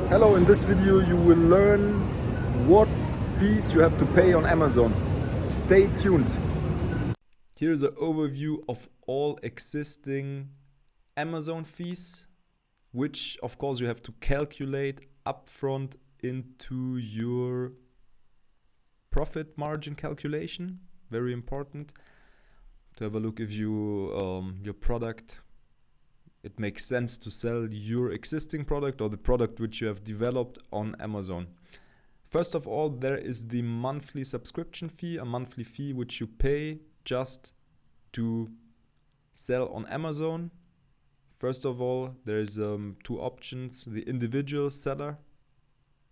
Hello, in this video you will learn what fees you have to pay on Amazon. Stay tuned. Here's an overview of all existing Amazon fees, which of course you have to calculate upfront into your profit margin calculation. Very important to have a look if you your product, it makes sense to sell your existing product or the product which you have developed on Amazon. First of all, there is the monthly subscription fee, a monthly fee which you pay just to sell on Amazon. First of all, there's two options. The individual seller,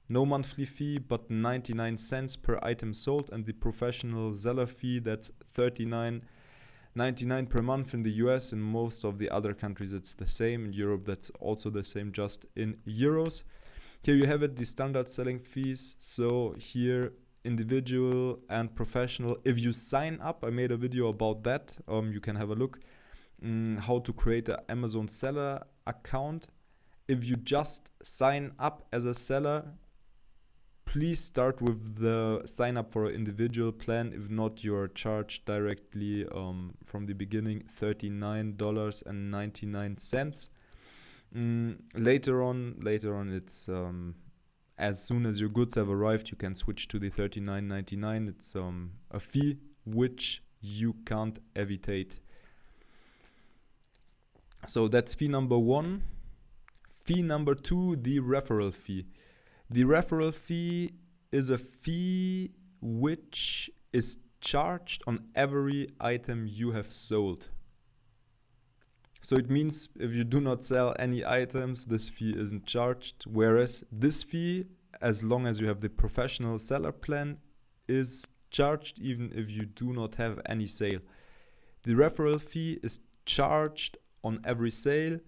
no monthly fee, but 99 cents per item sold, and the professional seller fee, that's $39.99 per month in the US. In most of the other countries it's the same. In Europe that's also the same, just in euros. Here you have it, the standard selling fees. So here, individual and professional. If you sign up, I made a video about that. You can have a look how to create an Amazon seller account. If you just sign up as a seller, please start with the sign up for an individual plan. If not, you're charged directly from the beginning $39.99. Later on it's as soon as your goods have arrived, you can switch to the $39.99. It's a fee which you can't evitate. So that's fee number one. Fee number two, the referral fee. The referral fee is a fee which is charged on every item you have sold. So it means if you do not sell any items, this fee isn't charged. Whereas this fee, as long as you have the professional seller plan, is charged even if you do not have any sale. The referral fee is charged on every sale,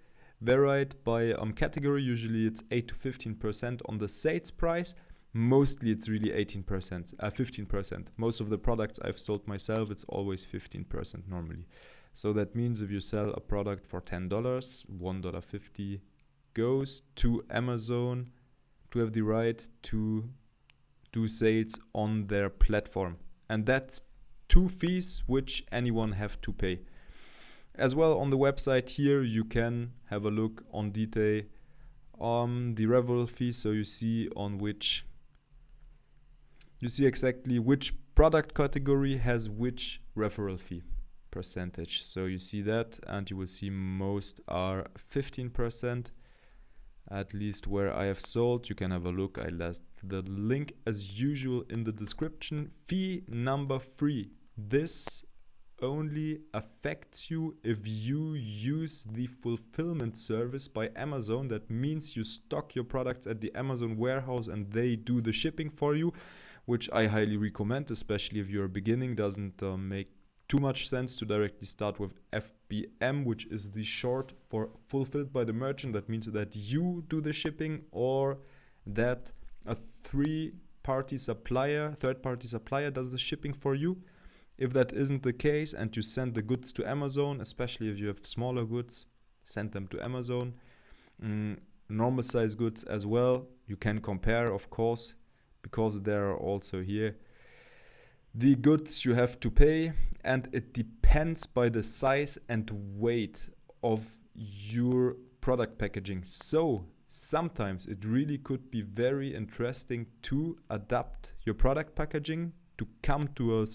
varied by category. Usually it's 8 to 15% on the sales price. Mostly it's really 15%. Most of the products I've sold myself, it's always 15% normally. So that means if you sell a product for $10, $1.50 goes to Amazon to have the right to do sales on their platform. And that's two fees which anyone have to pay. As well, on the website here, you can have a look on detail on the referral fee, so you see exactly which product category has which referral fee percentage. So you see that, and you will see most are 15%, at least where I have sold. You can have a look. I left the link as usual in the description. Fee number three. This only affects you if you use the fulfillment service by Amazon. That means you stock your products at the Amazon warehouse and they do the shipping for you, which I highly recommend, especially if you're beginning. Doesn't make too much sense to directly start with FBM, which is the short for fulfilled by the merchant. That means that you do the shipping or that a third-party supplier does the shipping for you. If that isn't the case and you send the goods to Amazon, especially if you have smaller goods, send them to Amazon. Normal size goods as well. You can compare, of course, because there are also here the goods you have to pay, and it depends by the size and weight of your product packaging. So sometimes it really could be very interesting to adapt your product packaging to come to a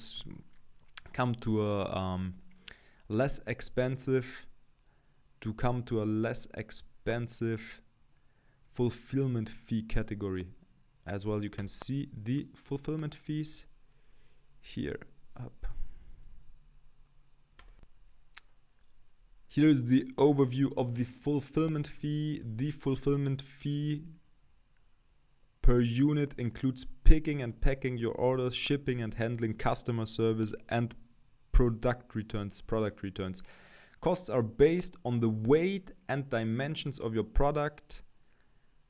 less expensive fulfillment fee category. As well, you can see the fulfillment fees here up. Here's the overview of the fulfillment fee. The fulfillment fee per unit includes picking and packing your orders, shipping and handling, customer service, and product returns. Costs are based on the weight and dimensions of your product.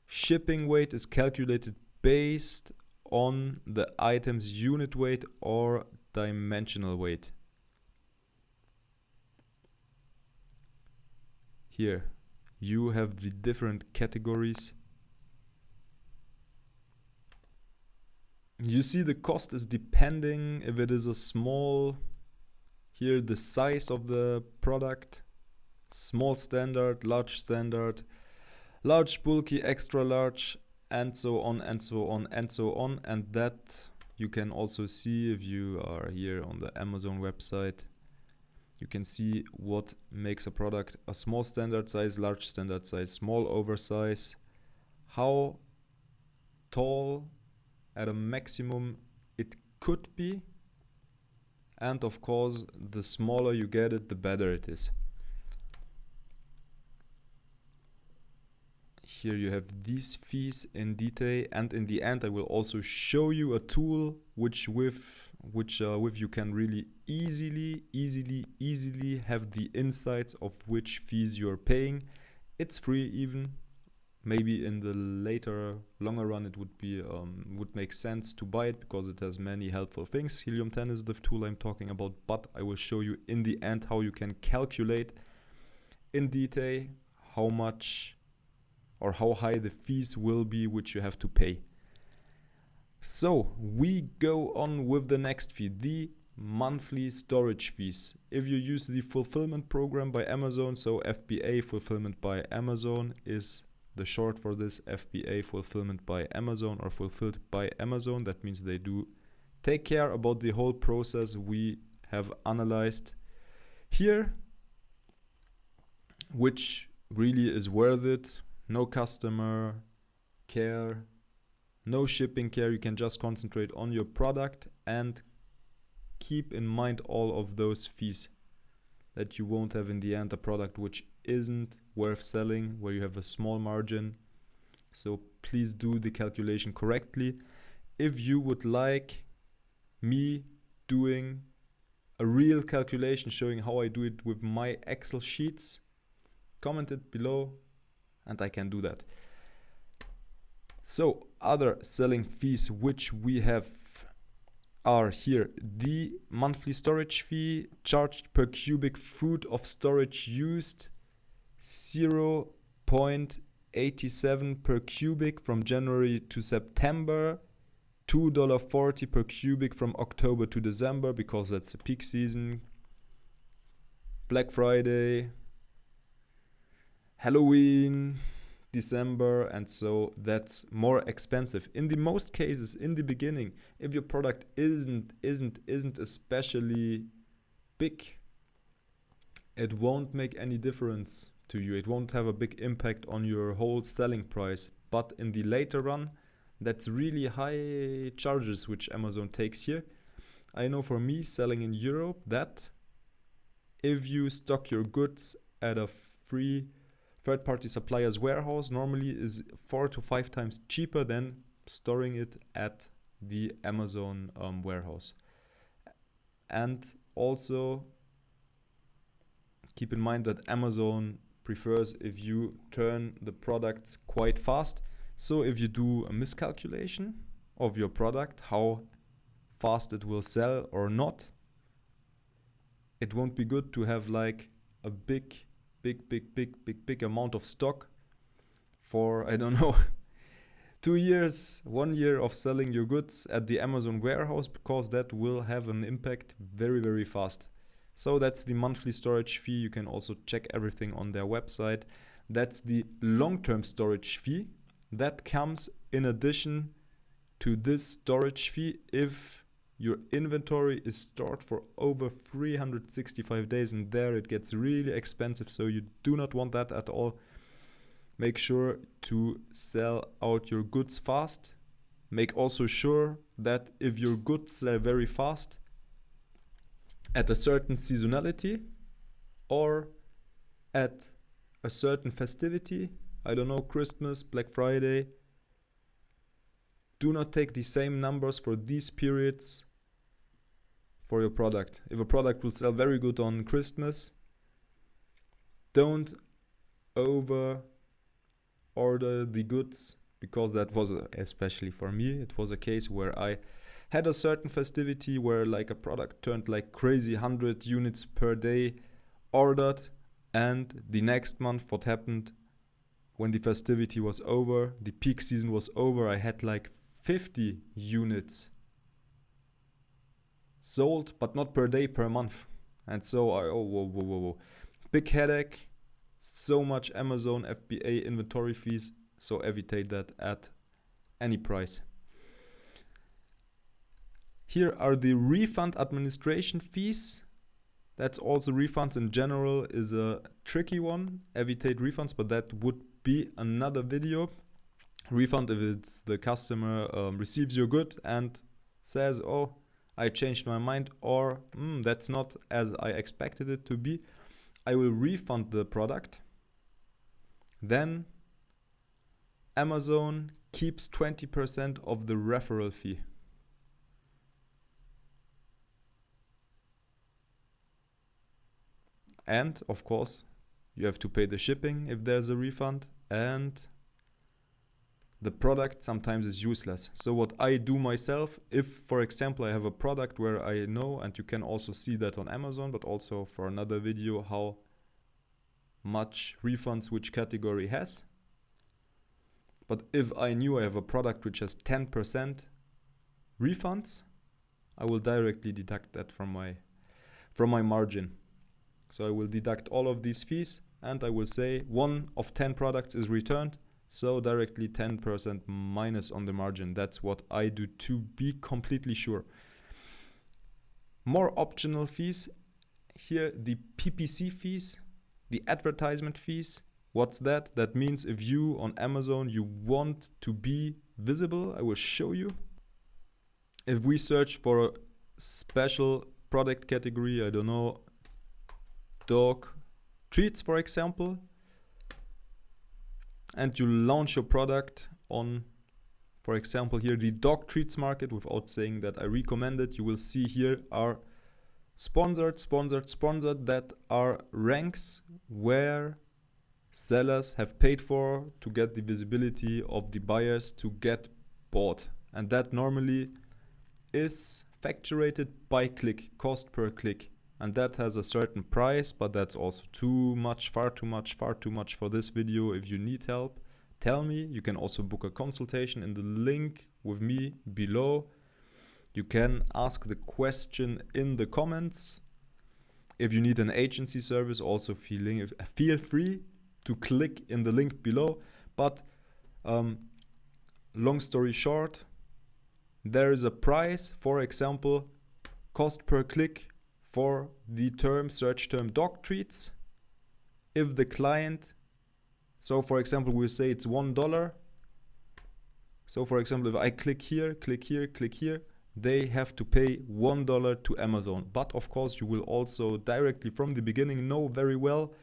Shipping weight is calculated based on the item's unit weight or dimensional weight. Here you have the different categories You see the cost is depending if it is a small, here the size of the product, small standard, large bulky, extra large, and so on and so on and so on. And that you can also see if you are here on the Amazon website. You can see what makes a product a small standard size, large standard size, small oversize, how tall at a maximum it could be, and of course the smaller you get it, the better it is. Here you have these fees in detail, and in the end I will also show you a tool which with you can really easily have the insights of which fees you're paying. It's free even. Maybe in the longer run it would make sense to buy it because it has many helpful things. Helium 10 is the tool I'm talking about, but I will show you in the end how you can calculate in detail how much or how high the fees will be which you have to pay. So we go on with the next fee, the monthly storage fees. If you use the fulfillment program by Amazon, so FBA, fulfillment by Amazon, is the short for this. FBA, fulfillment by Amazon, or fulfilled by Amazon. That means they do take care about the whole process we have analyzed here, which really is worth it. No customer care, no shipping care. You can just concentrate on your product and keep in mind all of those fees, that you won't have in the end a product which isn't worth selling, where you have a small margin. So please do the calculation correctly. If you would like me doing a real calculation showing how I do it with my Excel sheets, comment it below and I can do that. So other selling fees which we have are here: the monthly storage fee charged per cubic foot of storage used, 0.87 per cubic from January to September, $2.40 per cubic from October to December, because that's the peak season, Black Friday, Halloween, December, and so that's more expensive. In the most cases, in the beginning, if your product isn't especially big, it won't make any difference to you. It won't have a big impact on your whole selling price. But in the later run, that's really high charges which Amazon takes here. I know for me, selling in Europe, that if you stock your goods at a free third-party supplier's warehouse, normally is 4 to 5 times cheaper than storing it at the Amazon warehouse. And also keep in mind that Amazon prefers if you turn the products quite fast. So if you do a miscalculation of your product, how fast it will sell or not, it won't be good to have like a big amount of stock for, I don't know, 2 years, 1 year of selling your goods at the Amazon warehouse, because that will have an impact very fast. So that's the monthly storage fee. You can also check everything on their website. That's the long-term storage fee. That comes in addition to this storage fee if your inventory is stored for over 365 days, and there it gets really expensive, so you do not want that at all. Make sure to sell out your goods fast. Make also sure that if your goods sell very fast at a certain seasonality or at a certain festivity, I don't know, Christmas, Black Friday, do not take the same numbers for these periods for your product. If a product will sell very good on Christmas, don't over order the goods, because that was, especially for me, it was a case where I had a certain festivity where like a product turned like crazy, 100 units per day ordered, and the next month what happened when the festivity was over, the peak season was over, I had like 50 units sold, but not per day, per month. And so whoa. Big headache, so much Amazon FBA inventory fees, so evitate that at any price. Here are the refund administration fees. That's also refunds in general is a tricky one. Evitate refunds, but that would be another video. Refund if it's the customer receives your good and says, oh, I changed my mind, or that's not as I expected it to be. I will refund the product. Then Amazon keeps 20% of the referral fee. And of course, you have to pay the shipping if there's a refund, and the product sometimes is useless. So what I do myself, if for example I have a product where I know, and you can also see that on Amazon, but also for another video, how much refunds which category has. But if I knew I have a product which has 10% refunds, I will directly deduct that from my margin. So I will deduct all of these fees, and I will say 1 of 10 products is returned, so directly 10% minus on the margin. That's what I do to be completely sure. More optional fees. Here the PPC fees, the advertisement fees. What's that? That means if you on Amazon you want to be visible, I will show you. If we search for a special product category, I don't know, dog treats for example, and you launch your product on, for example, here the dog treats market, without saying that I recommend it, you will see here are sponsored that are ranks where sellers have paid for to get the visibility of the buyers to get bought. And that normally is facturated by click, cost per click. And that has a certain price, but that's also too much, far too much for this video. If you need help, tell me. You can also book a consultation in the link with me below. You can ask the question in the comments. If you need an agency service, also feel free to click in the link below. But long story short, there is a price, for example, cost per click for the search term dog treats. If the client, so for example, we say it's $1. So for example, if I click here, they have to pay $1 to Amazon. But of course, you will also directly from the beginning know very well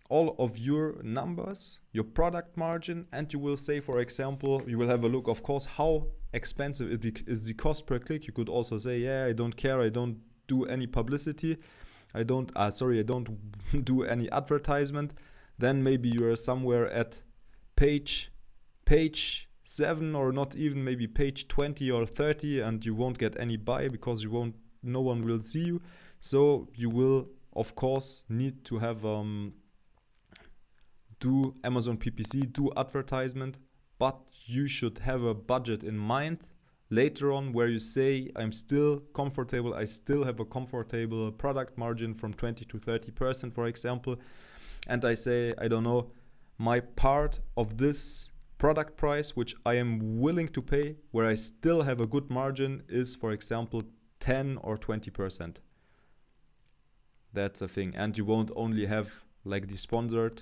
all of your numbers, your product margin, and you will say, for example, you will have a look, of course, how expensive is the cost per click. You could also say, yeah, I don't care, I don't do any publicity, I don't do any advertisement. Then maybe you are somewhere at page 7, or not even, maybe page 20 or 30, and you won't get any buy because no one will see you. So you will of course need to have do Amazon PPC, do advertisement, but you should have a budget in mind later on where you say, I'm still comfortable, I still have a comfortable product margin from 20 to 30%, for example. And I say, I don't know, my part of this product price, which I am willing to pay, where I still have a good margin, is, for example, 10 or 20%. That's a thing. And you won't only have like the sponsored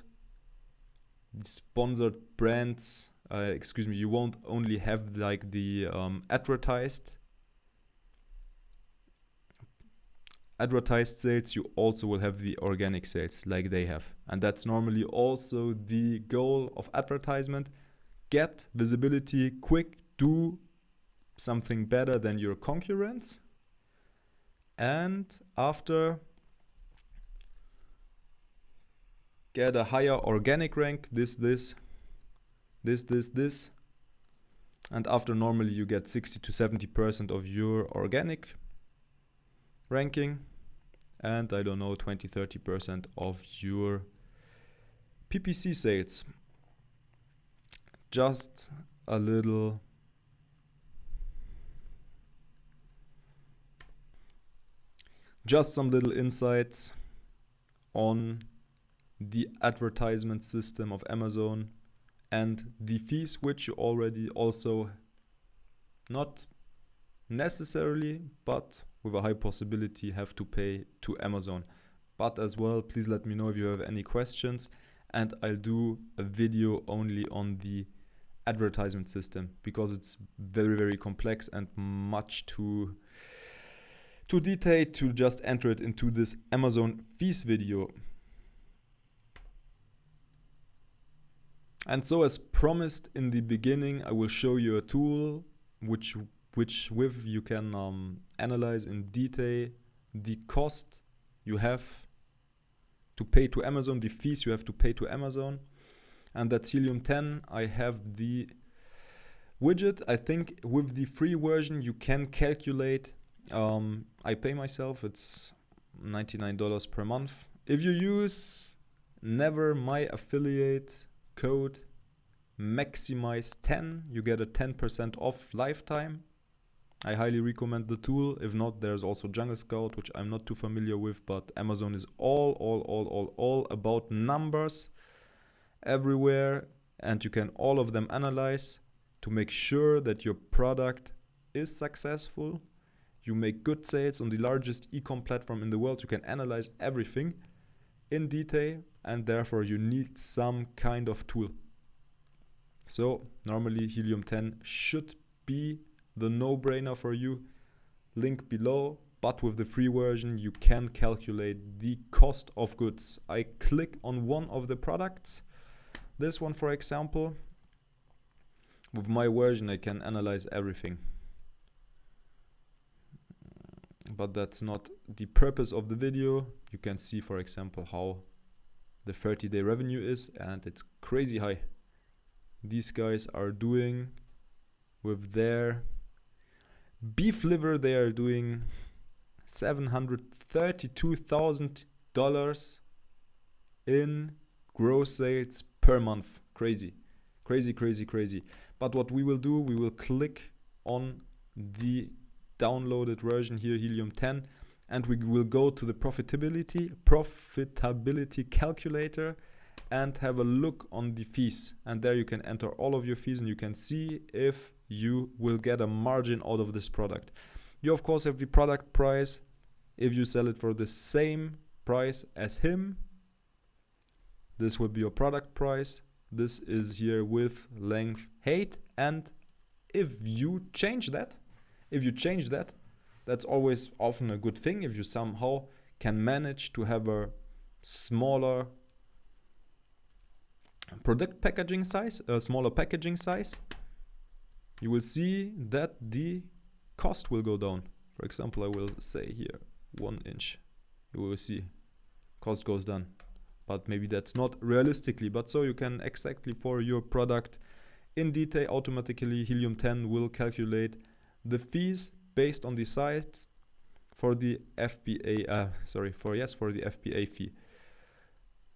brands, you won't only have like the advertised sales, you also will have the organic sales like they have. And that's normally also the goal of advertisement. Get visibility quick, do something better than your concurrents, and after get a higher organic rank, this, and after normally you get 60 to 70% of your organic ranking, and I don't know, 20-30% of your PPC sales. Just a little just some little insights on the advertisement system of Amazon and the fees, which you already also not necessarily, but with a high possibility have to pay to Amazon. But as well, please let me know if you have any questions, and I'll do a video only on the advertisement system because it's very, very complex and much too detailed to just enter it into this Amazon fees video. And so, as promised in the beginning, I will show you a tool which with you can analyze in detail the cost you have to pay to Amazon, the fees you have to pay to Amazon. And that's Helium 10. I have the widget. I think with the free version you can calculate. I pay myself, it's $99 per month. If you use never my affiliate code maximize10, you get a 10% off lifetime. I highly recommend the tool. If not, there's also Jungle Scout, which I'm not too familiar with, but Amazon is all about numbers everywhere, and you can all of them analyze to make sure that your product is successful. You make good sales on the largest e-com platform in the world. You can analyze everything in detail, and therefore you need some kind of tool. So normally Helium 10 should be the no-brainer for you. Link below, but with the free version you can calculate the cost of goods. I click on one of the products, this one for example. With my version I can analyze everything, but that's not the purpose of the video. You can see for example how the 30-day revenue is, and it's crazy high. These guys are doing with their beef liver, they are doing $732,000 in gross sales per month. Crazy. But what we will do, we will click on the downloaded version here, Helium 10, and we will go to the profitability calculator and have a look on the fees. And there you can enter all of your fees and you can see if you will get a margin out of this product. You of course have the product price. If you sell it for the same price as him, this will be your product price. This is here width, length, height. And if you change that, that's always often a good thing. If you somehow can manage to have a smaller product packaging size, you will see that the cost will go down. For example, I will say here 1 inch. You will see cost goes down, but maybe that's not realistically, but so you can exactly for your product in detail automatically Helium 10 will calculate the fees based on the size for the FBA for the FBA fee.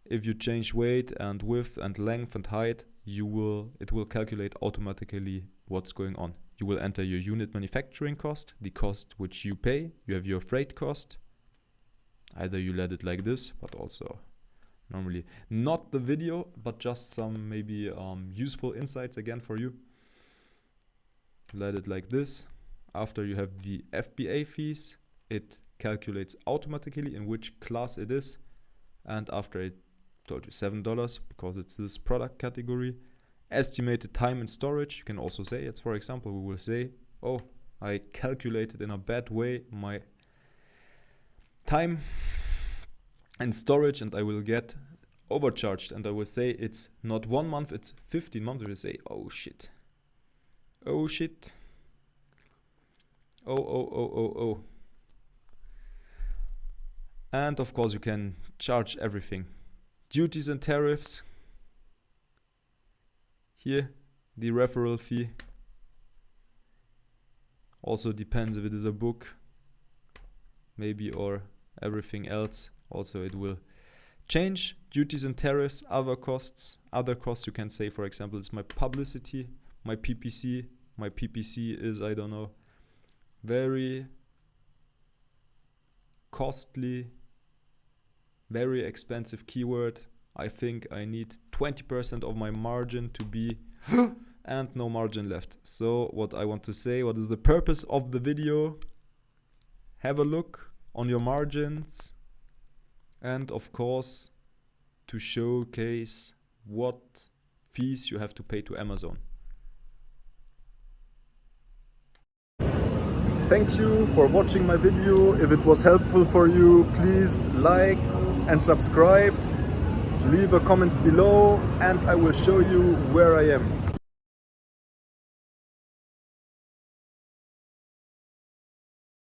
If you change weight and width and length and height, it will calculate automatically what's going on. You will enter your unit manufacturing cost, the cost which you pay. You have your freight cost. Either you let it like this, but also normally not the video, but just some maybe useful insights again for you. Let it like this. After you have the FBA fees, it calculates automatically in which class it is. And after it told you $7 because it's this product category. Estimated time and storage, you can also say it's, for example, we will say, oh, I calculated in a bad way my time and storage and I will get overcharged, and I will say it's not 1 month, it's 15 months. We will say, oh shit. Oh. And of course you can charge everything. Duties and tariffs. Here, the referral fee. Also depends if it is a book, maybe, or everything else. Also it will change. Duties and tariffs, other costs. Other costs you can say, for example, it's my publicity, my PPC. My PPC is, I don't know, very costly, very expensive keyword. I think I need 20% of my margin to be and no margin left. So what I want to say, what is the purpose of the video? Have a look on your margins, and of course to showcase what fees you have to pay to Amazon. Thank you for watching my video. If it was helpful for you, please like and subscribe. Leave a comment below and I will show you where I am.